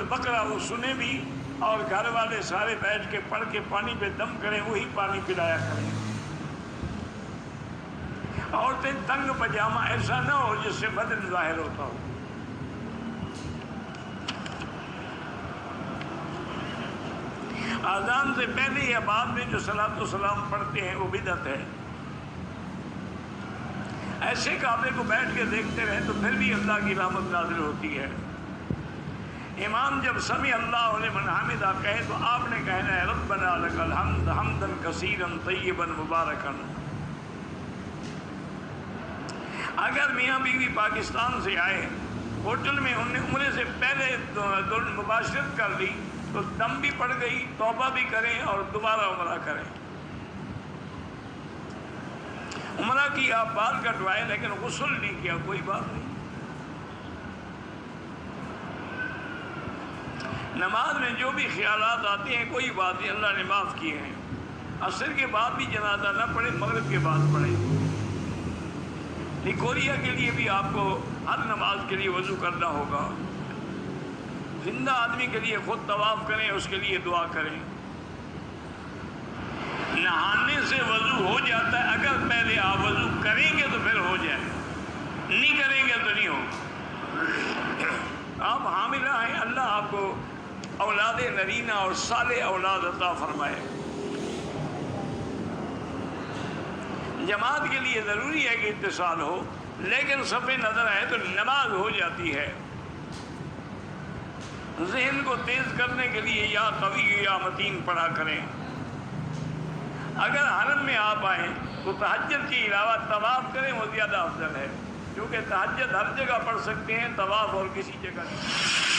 बकरा वो सुने भी और घर वाले सारे बैठ के पढ़ के पानी पे दम करें, वही पानी पिलाया करें। औरतें तंग पजामा ऐसा ना हो जिससे बदन जाहिर होता हो। आज़ान से पहले या बाद में जो सलातो सलाम पढ़ते हैं वो बिदअत है। ऐसे काबे को बैठ के देखते रहे तो फिर भी अल्लाह की रहमत नाज़िल होती है। इमाम जब समी अल्लाहु लिमन हमिदा कहे तो आपने कहना है रब्बना लकल हम्द हम्दन कसीरन तय्यबन मुबारकन। अगर मियाँ बीवी पाकिस्तान से आए, होटल में उन्हें उम्रे से पहले मुबाशरत कर ली तो दम भी पड़ गई, तौबा भी करें और दोबारा उम्रा करें। उम्रा की आप बाल कटवाए लेकिन गुस्ल नहीं किया, कोई बात नहीं। नमाज में जो भी ख्यालात आते हैं कोई बात नहीं, अल्लाह ने माफ़ किए हैं। असर के बाद भी जनाजा न पढ़े, मगरिब के बाद पढ़े। निकोरिया के लिए भी आपको हर नमाज के लिए वज़ू करना होगा। जिंदा आदमी के लिए खुद तवाफ़ करें, उसके लिए दुआ करें। नहाने से वज़ू हो जाता है, अगर पहले आप वज़ू करेंगे तो फिर हो जाए, नहीं करेंगे तो नहीं हो। आप हामिला हैं, अल्लाह आपको औलाद नरीना और साले औलाद अता फरमाए। जमात के लिए ज़रूरी है कि इत्तिसाल हो, लेकिन सफ़े नज़र आए तो नमाज हो जाती है। ज़हन को तेज़ करने के लिए या कवी या मतीन पढ़ा करें। अगर हरम में आप आएँ तो तहज्जुद के अलावा तवाफ़ करें, वो ज़्यादा अफजल है, क्योंकि तहज्जुद हर जगह पढ़ सकते हैं, तवाफ़ और किसी जगह नहीं।